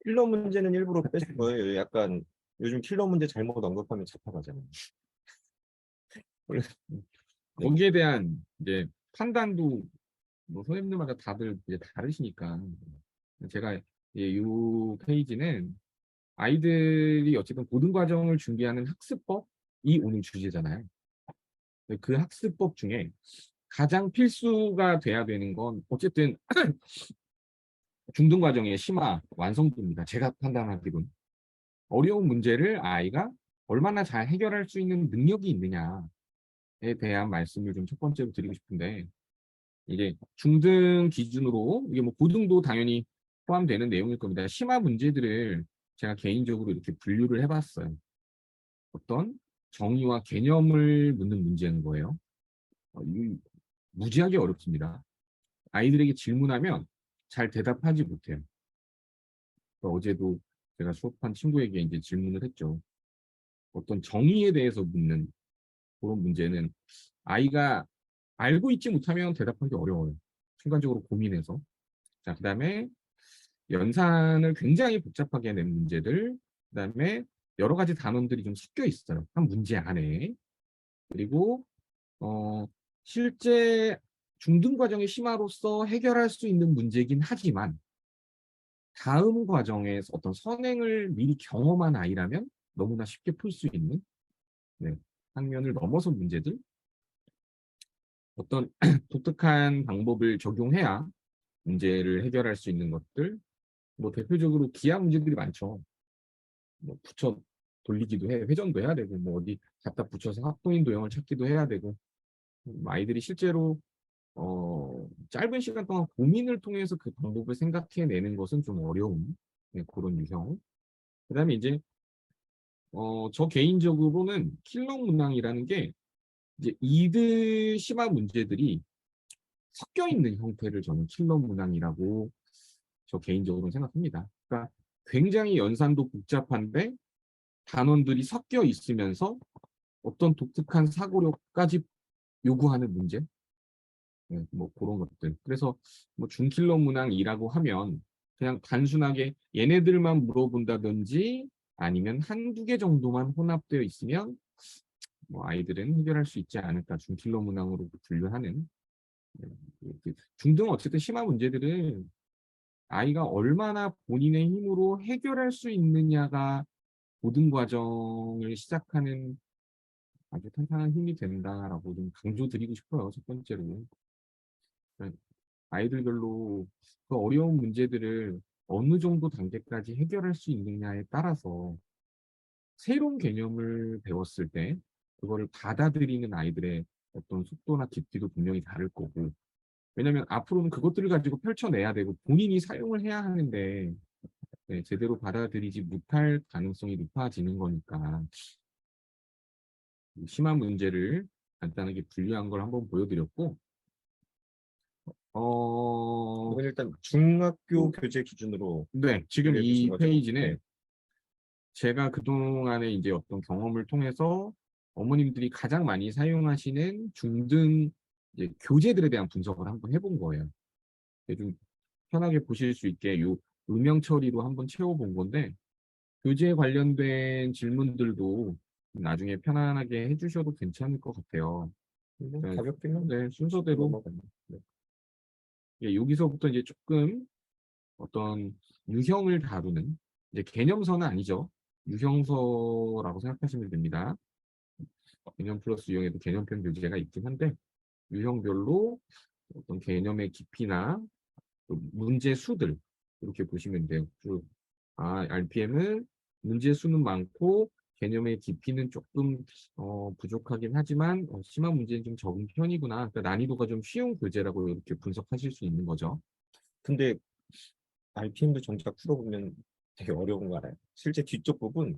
킬러 문제는 일부러 빼신 거예요. 약간 요즘 킬러 문제 잘못 언급하면 잡혀가잖아요. 원래 네. 거기에 대한 이제 판단도 뭐 선생님들마다 다들 이제 다르시니까 제가 이 페이지는 아이들이 어쨌든 고등 과정을 준비하는 학습법이 오늘 주제잖아요. 그 학습법 중에 가장 필수가 돼야 되는 건 어쨌든 중등 과정의 심화 완성도입니다. 제가 판단하기로는 어려운 문제를 아이가 얼마나 잘 해결할 수 있는 능력이 있느냐에 대한 말씀을 좀 첫 번째로 드리고 싶은데, 이게 중등 기준으로 이게 뭐 고등도 당연히 포함되는 내용일 겁니다. 심화 문제들을 제가 개인적으로 이렇게 분류를 해봤어요. 어떤 정의와 개념을 묻는 문제인 거예요. 무지하게 어렵습니다. 아이들에게 질문하면 잘 대답하지 못해요. 어제도 제가 수업한 친구에게 이제 질문을 했죠. 어떤 정의에 대해서 묻는 그런 문제는 아이가 알고 있지 못하면 대답하기 어려워요. 순간적으로 고민해서. 자, 그다음에 연산을 굉장히 복잡하게 낸 문제들, 그다음에 여러 가지 단원들이 좀 섞여 있어요. 한 문제 안에. 그리고 실제 중등 과정의 심화로서 해결할 수 있는 문제이긴 하지만 다음 과정에서 어떤 선행을 미리 경험한 아이라면 너무나 쉽게 풀 수 있는, 네, 학년을 넘어선 문제들, 어떤 독특한 방법을 적용해야 문제를 해결할 수 있는 것들, 뭐 대표적으로 기하 문제들이 많죠. 뭐 붙여 돌리기도 해, 회전도 해야 되고, 뭐 어디 갖다 붙여서 합동인 도형을 찾기도 해야 되고, 아이들이 실제로 짧은 시간 동안 고민을 통해서 그 방법을 생각해내는 것은 좀 어려운, 네, 그런 유형. 그다음에 이제 저 개인적으로는 킬러 문항이라는 게 이제 이드 심화 문제들이 섞여 있는 형태를 저는 킬러 문항이라고 저 개인적으로는 생각합니다. 그러니까 굉장히 연산도 복잡한데 단원들이 섞여 있으면서 어떤 독특한 사고력까지 요구하는 문제, 네, 뭐 그런 것들. 그래서 뭐 중킬러 문항이라고 하면 그냥 단순하게 얘네들만 물어본다든지 아니면 한두 개 정도만 혼합되어 있으면 뭐 아이들은 해결할 수 있지 않을까, 중킬러 문항으로 분류하는. 네, 중등 어쨌든 심화 문제들은 아이가 얼마나 본인의 힘으로 해결할 수 있느냐가 모든 과정을 시작하는 아주 탄탄한 힘이 된다라고 좀 강조드리고 싶어요. 첫 번째로. 그러니까 아이들별로 그 어려운 문제들을 어느 정도 단계까지 해결할 수 있느냐에 따라서 새로운 개념을 배웠을 때 그거를 받아들이는 아이들의 어떤 속도나 깊이도 분명히 다를 거고, 왜냐하면 앞으로는 그것들을 가지고 펼쳐내야 되고 본인이 사용을 해야 하는데, 네, 제대로 받아들이지 못할 가능성이 높아지는 거니까 심한 문제를 간단하게 분류한 걸 한번 보여드렸고, 이건 일단 중학교 교재 기준으로 네, 지금 준비해 주신 이 거죠? 페이지는 네. 제가 그동안에 이제 어떤 경험을 통해서 어머님들이 가장 많이 사용하시는 중등 이제 교재들에 대한 분석을 한번 해본 거예요. 좀 편하게 보실 수 있게 요 음영 처리로 한번 채워본 건데, 교재에 관련된 질문들도 나중에 편안하게 해주셔도 괜찮을 것 같아요. 네, 가볍게만 네, 순서대로. 넘어갔네. 네. 예, 여기서부터 이제 조금 어떤 유형을 다루는, 이제 개념서는 아니죠. 유형서라고 생각하시면 됩니다. 개념 플러스 유형에도 개념편 교재가 있긴 한데 유형별로 어떤 개념의 깊이나 문제 수들 이렇게 보시면 돼요. RPM은 문제 수는 많고 개념의 깊이는 조금 부족하긴 하지만 심한 문제는 좀 적은 편이구나. 그러니까 난이도가 좀 쉬운 교재라고 이렇게 분석하실 수 있는 거죠. 근데 RPM도 정작 풀어보면 되게 어려운 거 알아요? 실제 뒤쪽 부분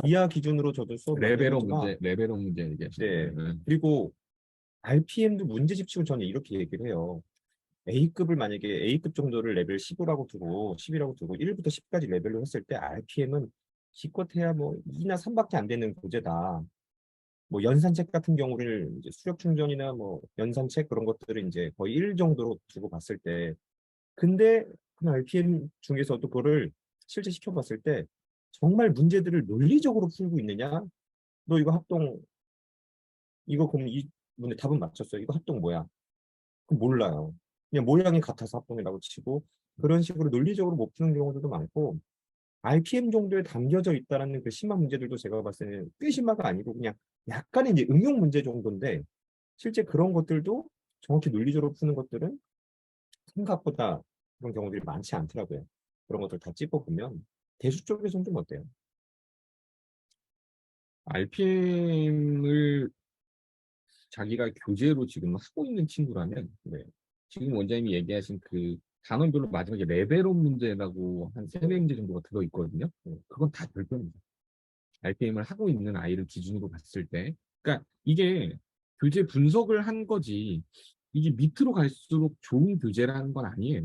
기하 기준으로 저도 수업 많이 해보지만 레벨업 문제 얘기하시는 네. 거예요. 그리고 RPM도 문제 집식을 저는 이렇게 얘기를 해요. A급을 만약에 A급 정도를 레벨 10이라고 두고 10이라고 두고 1부터 10까지 레벨로 했을 때 RPM은 기껏해야 뭐 2나 3밖에 안 되는 고제다. 뭐 연산책 같은 경우를 이제 수력 충전이나 뭐 연산책 그런 것들을 이제 거의 1 정도로 두고 봤을 때 근데 그 RPM 중에서도 그거를 실제 시켜봤을 때 정말 문제들을 논리적으로 풀고 있느냐? 너 이거 합동 이거 그럼 이 문제 답은 맞췄어. 이거 합동 뭐야? 그 몰라요. 그냥 모양이 같아서 합동이라고 치고 그런 식으로 논리적으로 못 푸는 경우들도 많고 RPM 정도에 담겨져 있다라는 그 심한 문제들도 제가 봤을 때는 꽤 심화가 아니고 그냥 약간의 이제 응용 문제 정도인데 실제 그런 것들도 정확히 논리적으로 푸는 것들은 생각보다 그런 경우들이 많지 않더라고요. 그런 것들 다 찝어보면 대수 쪽에서는 좀 어때요? RPM을 자기가 교재로 지금 하고 있는 친구라면 네. 지금 원장님이 얘기하신 그 단원별로 마지막에 레벨업 문제라고 한 세네 문제 정도가 들어있거든요. 그건 다 별도입니다. RPM을 하고 있는 아이를 기준으로 봤을 때. 그러니까 이게 교재 분석을 한 거지 이게 밑으로 갈수록 좋은 교재라는 건 아니에요.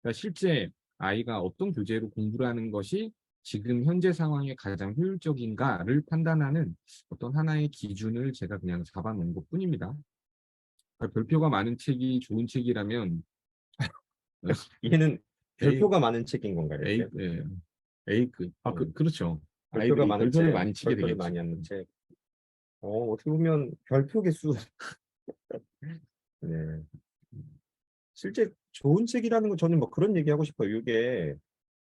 그러니까 실제 아이가 어떤 교재로 공부를 하는 것이 지금 현재 상황에 가장 효율적인가를 판단하는 어떤 하나의 기준을 제가 그냥 잡아놓은 것뿐입니다. 그러니까 별표가 많은 책이 좋은 책이라면 얘는 A, 별표가 많은 책인 건가요, A, 이렇게? 예, A급. 그렇죠. 별표가 아이들이 많은 별표를 책, 많이 치게 별표를 많이 되겠죠. 하는 책. 어떻게 보면 별표 개수, 네. 실제 좋은 책이라는 건 저는 뭐 그런 얘기하고 싶어요. 이게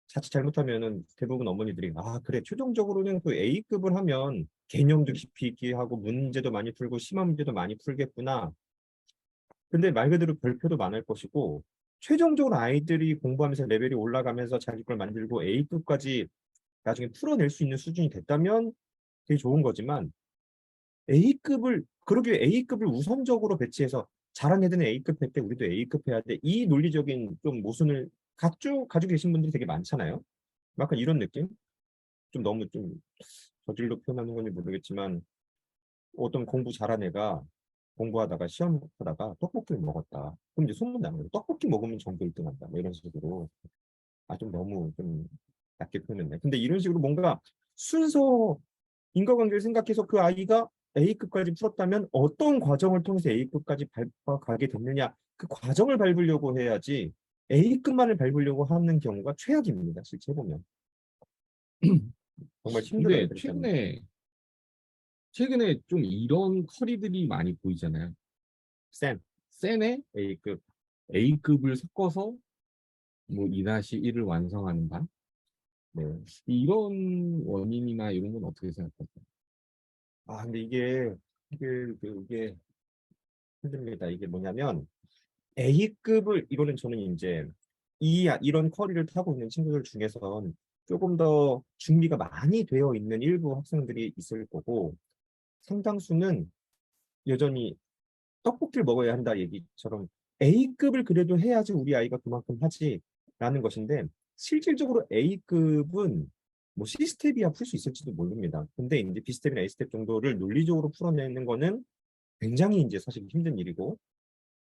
자칫 잘못하면은 대부분 어머니들이 아 그래 최종적으로는 그 A급을 하면 개념도 깊이 있게 하고 문제도 많이 풀고 심한 문제도 많이 풀겠구나. 근데 말 그대로 별표도 많을 것이고 최종적으로 아이들이 공부하면서 레벨이 올라가면서 자기 걸 만들고 A급까지 나중에 풀어낼 수 있는 수준이 됐다면 되게 좋은 거지만 A급을 그러기에 A급을 우선적으로 배치해서 잘한 애들은 A급 할 때 우리도 A급 해야 돼. 이 논리적인 좀 모순을 가지고 계신 분들이 되게 많잖아요. 약간 이런 느낌? 좀 너무 좀 저질로 표현하는 건지 모르겠지만 어떤 공부 잘한 애가 공부하다가 시험 하다가 떡볶이를 먹었다. 그럼 이제 소문 나는 거예요. 떡볶이 먹으면 전교 1등 한다. 뭐 이런 식으로. 아, 좀 너무 좀 낮게 표현했네. 근데 이런 식으로 뭔가 순서 인과관계를 생각해서 그 아이가 A급까지 풀었다면 어떤 과정을 통해서 A급까지 밟아가게 됐느냐. 그 과정을 밟으려고 해야지 A급만을 밟으려고 하는 경우가 최악입니다. 실제 보면. 정말 힘들어요. 근데 그렇게 하면. 최근에 좀 이런 커리들이 많이 보이잖아요. 쌤, 센에 A급. A급을 섞어서 뭐 2-1을 완성하는 반? 네. 이런 원인이나 이런 건 어떻게 생각하세요? 아, 근데 이게 힘듭니다. 이게 뭐냐면 A급을 이거는 저는 이제 이런 커리를 타고 있는 친구들 중에선 조금 더 준비가 많이 되어 있는 일부 학생들이 있을 거고 상당수는 여전히 떡볶이를 먹어야 한다 얘기처럼 A급을 그래도 해야지 우리 아이가 그만큼 하지라는 것인데 실질적으로 A급은 뭐 C스텝이야 풀 수 있을지도 모릅니다. 근데 이제 B스텝이나 A스텝 정도를 논리적으로 풀어내는 거는 굉장히 이제 사실 힘든 일이고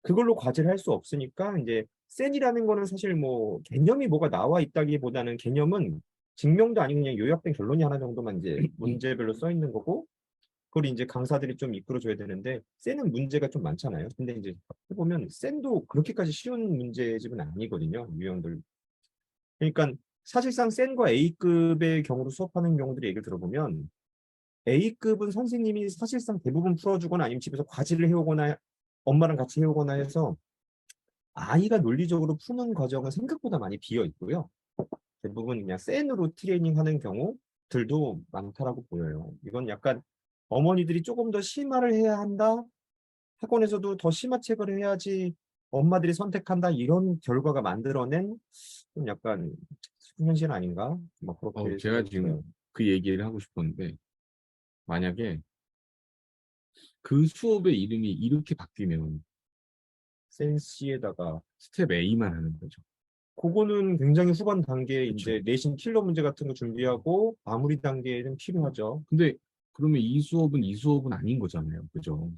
그걸로 과제를 할 수 없으니까 이제 센이라는 거는 사실 뭐 개념이 뭐가 나와 있다기보다는 개념은 증명도 아니고 그냥 요약된 결론이 하나 정도만 이제 문제별로 써 있는 거고 그걸 이제 강사들이 좀 이끌어줘야 되는데 센은 문제가 좀 많잖아요. 근데 이제 해보면 센도 그렇게까지 쉬운 문제집은 아니거든요. 유형들. 그러니까 사실상 센과 A급의 경우로 수업하는 경우들이 얘기를 들어보면 A급은 선생님이 사실상 대부분 풀어주거나 아니면 집에서 과제를 해오거나 엄마랑 같이 해오거나 해서 아이가 논리적으로 푸는 과정은 생각보다 많이 비어 있고요. 대부분 그냥 센으로 트레이닝하는 경우들도 많다라고 보여요. 이건 약간 어머니들이 조금 더 심화를 해야 한다. 학원에서도 더 심화책을 해야지 엄마들이 선택한다. 이런 결과가 만들어낸 좀 약간 슬픈 현실 아닌가? 막 그렇게 제가 생각이 지금 들어요. 그 얘기를 하고 싶었는데 만약에 그 수업의 이름이 이렇게 바뀌면 센시에다가 스텝 A만 하는 거죠. 그거는 굉장히 후반 단계에 그렇죠. 이제 내신 킬러 문제 같은 거 준비하고 마무리 단계에는 필요하죠. 근데 그러면 이 수업은 아닌 거잖아요. 그죠?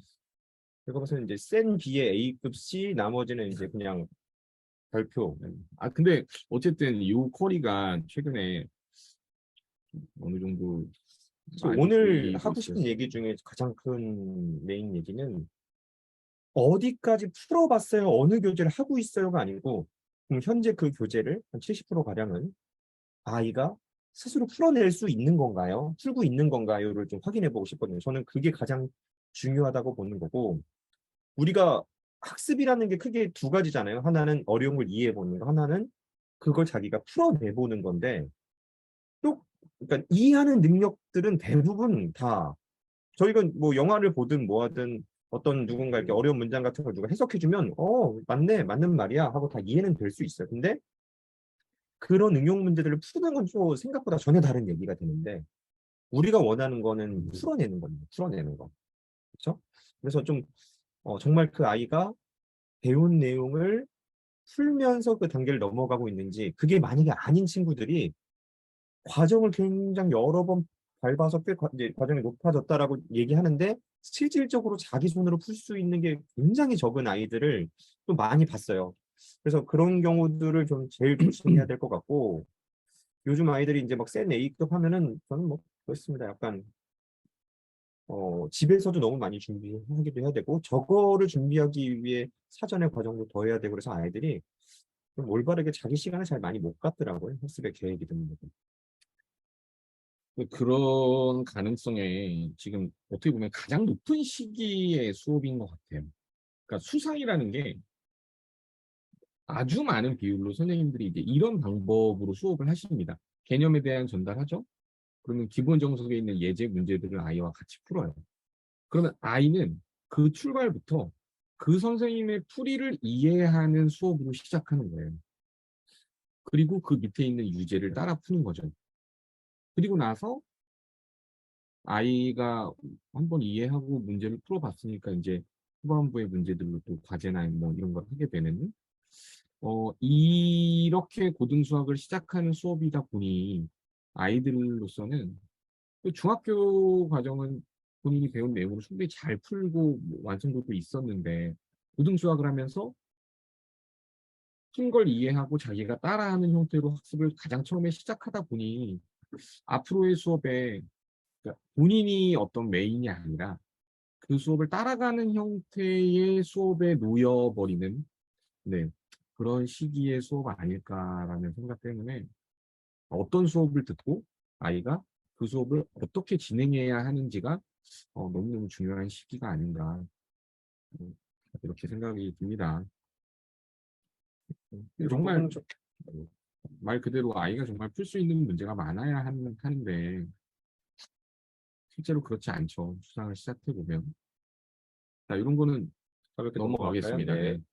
제가 봐서 이제 센 B에 A급 C 나머지는 이제 그냥 별표. 근데 어쨌든 이 쿼리가 최근에 어느 정도 사실 많이 오늘 보이고 하고 싶은 있어서 얘기 중에 가장 큰 메인 얘기는 어디까지 풀어봤어요? 어느 교재를 하고 있어요가 아니고 현재 그 교재를 한 70% 가량은 아이가 스스로 풀어낼 수 있는 건가요? 풀고 있는 건가요?를 좀 확인해 보고 싶거든요. 저는 그게 가장 중요하다고 보는 거고, 우리가 학습이라는 게 크게 두 가지잖아요. 하나는 어려운 걸 이해해 보는 거, 하나는 그걸 자기가 풀어내 보는 건데, 또 그러니까 이해하는 능력들은 대부분 다 저희가 뭐 영화를 보든 뭐 하든 어떤 누군가 이렇게 어려운 문장 같은 걸 누가 해석해 주면 맞네, 맞는 말이야 하고 다 이해는 될 수 있어요. 근데 그런 응용 문제들을 푸는 건 또 생각보다 전혀 다른 얘기가 되는데, 우리가 원하는 거는 풀어내는 겁니다. 풀어내는 거. 그렇죠? 그래서 좀 정말 그 아이가 배운 내용을 풀면서 그 단계를 넘어가고 있는지, 그게 만약에 아닌 친구들이 과정을 굉장히 여러 번 밟아서 꽤 이제 과정이 높아졌다라고 얘기하는데, 실질적으로 자기 손으로 풀 수 있는 게 굉장히 적은 아이들을 또 많이 봤어요. 그래서 그런 경우들을 좀 제일 조심해야 될 것 같고, 요즘 아이들이 이제 막 센 A급 하면은 저는 뭐 그렇습니다. 약간 집에서도 너무 많이 준비하기도 해야 되고, 저거를 준비하기 위해 사전에 과정도 더 해야 되고, 그래서 아이들이 좀 올바르게 자기 시간을 잘 많이 못 갖더라고요. 학습의 계획이든 뭐든. 그런 가능성에 지금 어떻게 보면 가장 높은 시기의 수업인 것 같아요. 그러니까 수상이라는 게 아주 많은 비율로 선생님들이 이제 이런 방법으로 수업을 하십니다. 개념에 대한 전달하죠. 그러면 기본 정석에 있는 예제 문제들을 아이와 같이 풀어요. 그러면 아이는 그 출발부터 그 선생님의 풀이를 이해하는 수업으로 시작하는 거예요. 그리고 그 밑에 있는 유제를 따라 푸는 거죠. 그리고 나서 아이가 한번 이해하고 문제를 풀어봤으니까 이제 후반부의 문제들로 또 과제나 뭐 이런 걸 하게 되는, 이렇게 고등수학을 시작하는 수업이다 보니 아이들로서는 그 중학교 과정은 본인이 배운 내용으로 충분히 잘 풀고 뭐 완성도도 있었는데, 고등수학을 하면서 푼 걸 이해하고 자기가 따라하는 형태로 학습을 가장 처음에 시작하다 보니 앞으로의 수업에, 그러니까 본인이 어떤 메인이 아니라 그 수업을 따라가는 형태의 수업에 놓여버리는, 네, 그런 시기의 수업 아닐까라는 생각 때문에 어떤 수업을 듣고 아이가 그 수업을 어떻게 진행해야 하는지가 너무너무 중요한 시기가 아닌가, 음, 이렇게 생각이 듭니다. 이런 정말 부분은 좀 어, 말 그대로 아이가 정말 풀 수 있는 문제가 많아야 하는데 실제로 그렇지 않죠. 수상을 시작해 보면. 자, 이런 거는 가볍게 넘어갈까요? 넘어가겠습니다. 네. 네.